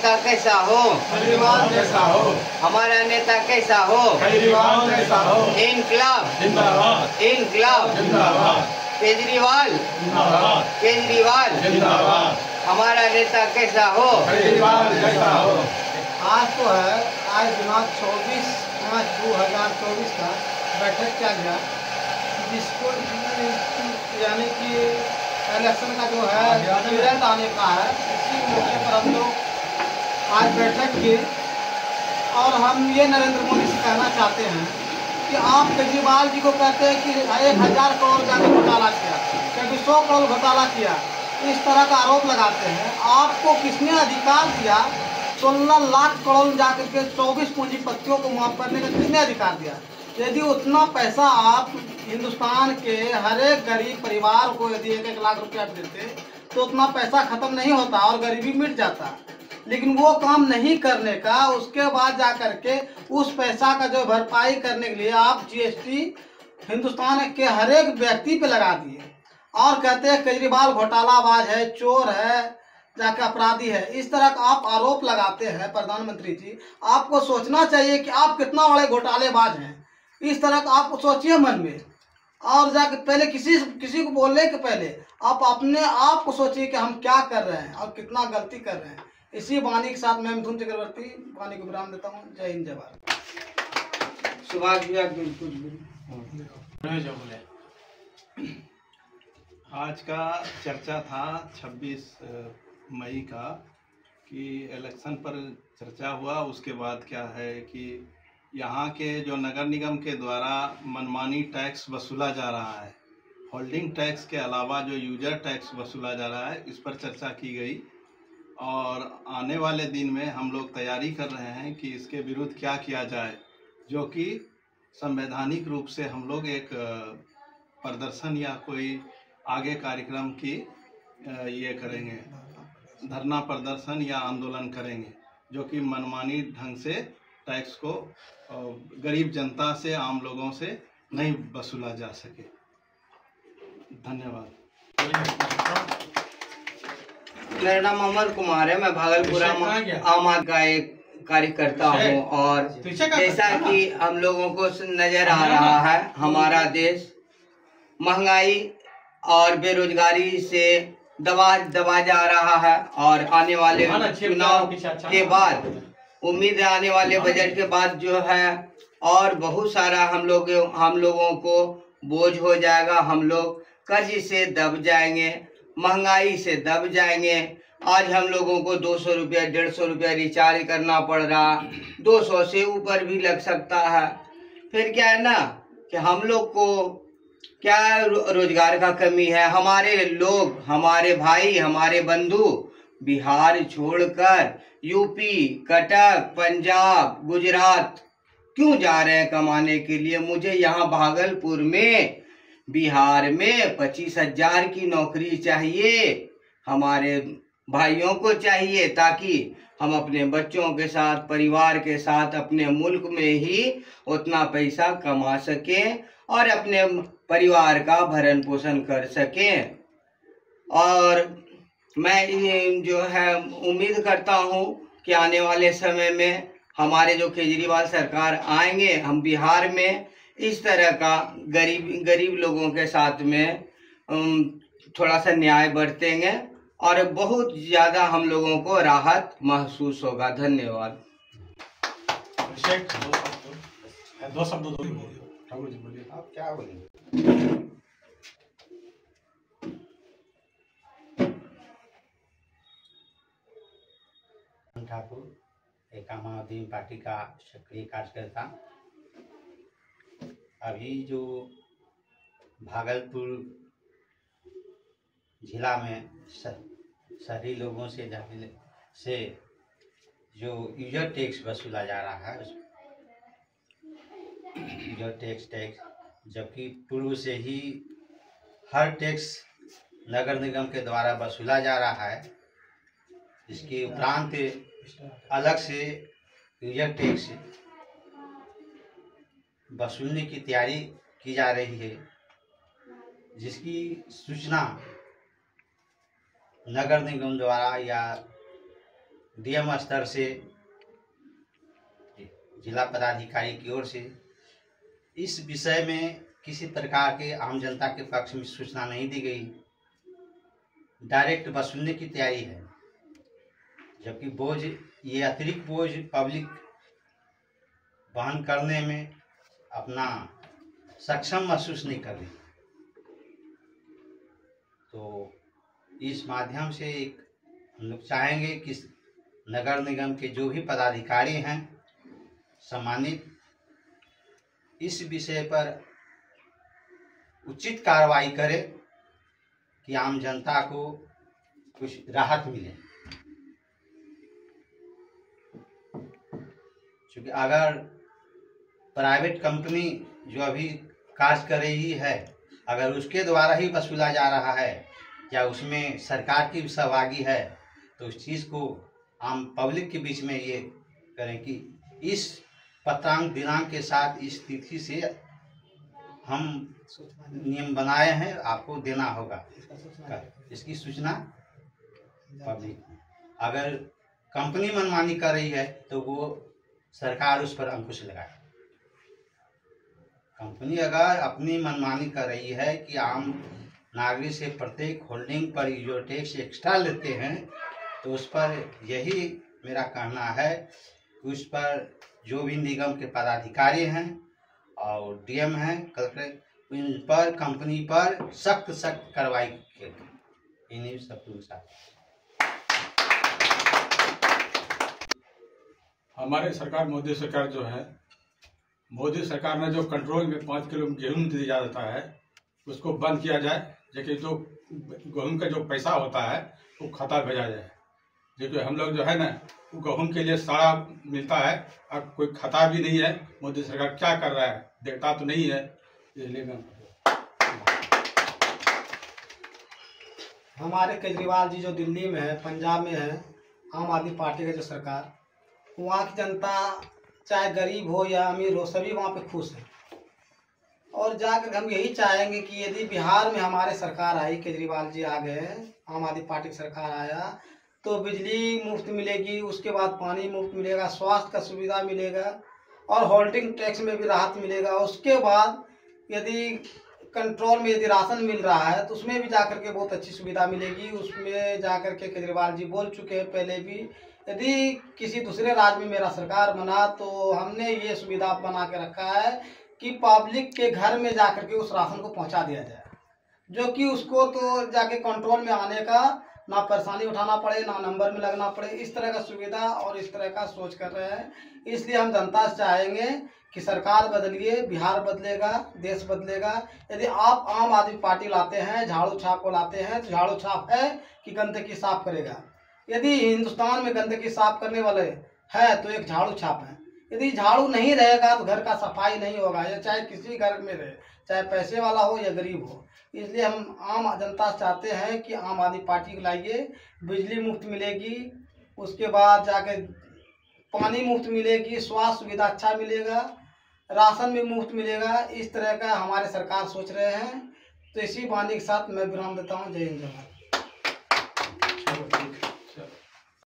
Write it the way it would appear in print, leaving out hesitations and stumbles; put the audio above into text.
नेता कैसा हो, केजरीवाल जैसा हो, हमारा नेता कैसा हो, केजरीवाल जैसा हो, इनकलाब जिंदाबाद, इनकलाब, जिंदाबाद, केजरीवाल जिंदाबाद, केजरीवाल, जिंदाबाद, हमारा नेता कैसा हो। केजरीवाल जैसा हो। आज तो है, आज दिनांक 24/5/2024 का बैठक किया गया, जिसको यानी कि इलेक्शन का जो है रिजल्ट आने का है। इसी मौके पर हम लोग आज बैठक की और हम ये नरेंद्र मोदी से कहना चाहते हैं कि आप केजरीवाल जी को कहते हैं कि 1000 करोड़ जाकर घोटाला किया, कभी 100 करोड़ घोटाला किया, इस तरह का आरोप लगाते हैं। आपको किसने अधिकार दिया 16 लाख करोड़ जाकर के 24 पूंजीपतियों को माफ करने का किसने अधिकार दिया? यदि उतना पैसा आप हिंदुस्तान के हर एक गरीब परिवार को यदि 1-1 लाख रुपया देते तो उतना पैसा खत्म नहीं होता और गरीबी मिट जाता। लेकिन वो काम नहीं करने का, उसके बाद जा करके उस पैसा का जो भरपाई करने के लिए आप जीएसटी हिंदुस्तान के हर एक व्यक्ति पे लगा दिए और कहते हैं केजरीवाल घोटालाबाज है, चोर है, जाके अपराधी है। इस तरह का आप आरोप लगाते हैं प्रधानमंत्री जी। आपको सोचना चाहिए कि आप कितना बड़े घोटालेबाज हैं। इस तरह का आप सोचिए मन में और जाके पहले किसी को बोलने के पहले आप अपने आप को सोचिए कि हम क्या कर रहे हैं और कितना गलती कर रहे हैं। इसी वाणी के साथ मैं मिथुन चक्रवर्ती वाणी को विराम देता हूँ। जय हिंद, जय भारत। सुभाष भैया कुछ बोले। आज का चर्चा था 26 मई का कि इलेक्शन पर चर्चा हुआ। उसके बाद क्या है कि यहाँ के जो नगर निगम के द्वारा मनमानी टैक्स वसूला जा रहा है, होल्डिंग टैक्स के अलावा जो यूजर टैक्स वसूला जा रहा है, इस पर चर्चा की गई। और आने वाले दिन में हम लोग तैयारी कर रहे हैं कि इसके विरुद्ध क्या किया जाए, जो कि संवैधानिक रूप से हम लोग एक प्रदर्शन या कोई आगे कार्यक्रम की ये करेंगे, धरना प्रदर्शन या आंदोलन करेंगे, जो कि मनमानी ढंग से टैक्स को गरीब जनता से, आम लोगों से नहीं वसूला जा सके। धन्यवाद। मेरा नाम अमर कुमार है। मैं भागलपुरा आम आदमी का एक कार्यकर्ता हूँ और जैसा कि हम लोगों को नजर आ रहा है, हमारा देश महंगाई और बेरोजगारी से दबा जा रहा है। और आने वाले चुनाव के बाद उम्मीद है आने वाले बजट के बाद जो है और बहुत सारा हम लोगों को बोझ हो जाएगा। हम लोग कर्ज से दब जाएंगे, महंगाई से दब जाएंगे। आज हम लोगों को 200 रुपया 150 रुपया रिचार्ज करना पड़ रहा, 200 से ऊपर भी लग सकता है। फिर क्या है ना कि हम लोग को क्या रोजगार का कमी है। हमारे लोग, हमारे भाई, हमारे बंधु बिहार छोड़कर यूपी, कटक, पंजाब, गुजरात क्यों जा रहे हैं कमाने के लिए? मुझे यहाँ भागलपुर में, बिहार में 25,000 की नौकरी चाहिए, हमारे भाइयों को चाहिए, ताकि हम अपने बच्चों के साथ, परिवार के साथ अपने मुल्क में ही उतना पैसा कमा सकें और अपने परिवार का भरण पोषण कर सकें। और मैं जो है उम्मीद करता हूँ कि आने वाले समय में हमारे जो केजरीवाल सरकार आएंगे, हम बिहार में इस तरह का गरीब लोगों के साथ में थोड़ा सा न्याय बरतेंगे और बहुत ज़्यादा हम लोगों को राहत महसूस होगा। धन्यवाद। दो शब्द ठाकुर जी बोलिए। आप क्या बोलेंगे? ठाकुर एक आम आदमी पार्टी का सक्रिय कार्यकर्ता। अभी जो भागलपुर जिला में शहरी लोगों से जो यूजर टैक्स वसूला जा रहा है, यूजर टैक्स जबकि पूर्व से ही हर टैक्स नगर निगम के द्वारा वसूला जा रहा है। इसके उपरांत अलग से यूजर टैक्स वसूलने की तैयारी की जा रही है, जिसकी सूचना नगर निगम द्वारा या डीएम स्तर से, जिला पदाधिकारी की ओर से इस विषय में किसी प्रकार के आम जनता के पक्ष में सूचना नहीं दी गई। डायरेक्ट वसूलने की तैयारी है, जबकि बोझ, ये अतिरिक्त बोझ पब्लिक वहन करने में अपना सक्षम महसूस नहीं कर रही। तो इस माध्यम से एक हम लोग चाहेंगे कि नगर निगम के जो भी पदाधिकारी हैं सम्मानित, इस विषय पर उचित कार्रवाई करें कि आम जनता को कुछ राहत मिले। क्योंकि अगर प्राइवेट कंपनी जो अभी कार्य कर रही है, अगर उसके द्वारा ही वसूला जा रहा है या उसमें सरकार की सहभागी है, तो उस चीज़ को आम पब्लिक के बीच में ये करें कि इस पत्रांक दिनांक के साथ इस तिथि से हम नियम बनाए हैं, आपको देना होगा। इसकी सूचना पब्लिक, अगर कंपनी मनमानी कर रही है तो वो सरकार उस पर अंकुश लगाए। कंपनी अगर अपनी मनमानी कर रही है कि आम नागरिक से प्रत्येक होल्डिंग पर जो टैक्स एक्स्ट्रा लेते हैं, तो उस पर यही मेरा कहना है कि उस पर जो भी निगम के पदाधिकारी हैं और डीएम हैं, कलेक्टर, इन पर कंपनी पर सख्त कार्रवाई की। इन्हीं सब के साथ हमारे सरकार, मोदी सरकार जो है, मोदी सरकार ने जो कंट्रोल में 5 किलो गेहूं दिया जाता है उसको बंद किया जाए, जबकि जो गेहूं का जो पैसा होता है वो खाता भेजा जाए। जबकि हम लोग जो है ना, गेहूं के लिए सारा मिलता है और कोई खाता भी नहीं है। मोदी सरकार क्या कर रहा है, देखता तो नहीं है। इसलिए मैं हमारे केजरीवाल जी जो दिल्ली में है, पंजाब में है, आम आदमी पार्टी का जो सरकार, वहाँ की जनता चाहे गरीब हो या अमीर हो, सभी वहाँ पे खुश है। और जाकर हम यही चाहेंगे कि यदि बिहार में हमारे सरकार आई, केजरीवाल जी आ गए, आम आदमी पार्टी की सरकार आया, तो बिजली मुफ्त मिलेगी, उसके बाद पानी मुफ्त मिलेगा, स्वास्थ्य का सुविधा मिलेगा और होल्डिंग टैक्स में भी राहत मिलेगा। उसके बाद यदि कंट्रोल में यदि राशन मिल रहा है तो उसमें भी जाकर के बहुत अच्छी सुविधा मिलेगी। उसमें जाकर के केजरीवाल जी बोल चुके हैं पहले भी, यदि किसी दूसरे राज्य में मेरा सरकार बना तो हमने ये सुविधा बना के रखा है कि पब्लिक के घर में जाकर के उस राशन को पहुंचा दिया जाए, जो कि उसको तो जाके कंट्रोल में आने का ना परेशानी उठाना पड़े, ना नंबर में लगना पड़े। इस तरह का सुविधा और इस तरह का सोच कर रहे हैं। इसलिए हम जनता से चाहेंगे कि सरकार बदलिए, बिहार बदलेगा, देश बदलेगा। यदि आप आम आदमी पार्टी लाते हैं, झाड़ू छाप को लाते हैं, तो झाड़ू छाप है कि गंदगी साफ करेगा। यदि हिंदुस्तान में गंदगी साफ करने वाले है तो एक झाड़ू छाप है। यदि झाड़ू नहीं रहेगा तो घर का सफाई नहीं होगा, या चाहे किसी घर में रहे, चाहे पैसे वाला हो या गरीब हो। इसलिए हम आम जनता चाहते हैं कि आम आदमी पार्टी को लाइए, बिजली मुफ्त मिलेगी, उसके बाद जाके पानी मुफ्त मिलेगी, स्वास्थ्य सुविधा अच्छा मिलेगा, राशन भी मुफ्त मिलेगा। इस तरह का हमारे सरकार सोच रहे हैं। तो इसी वाणी के साथ मैं विराम देता हूँ। जय हिंद, जय भारत।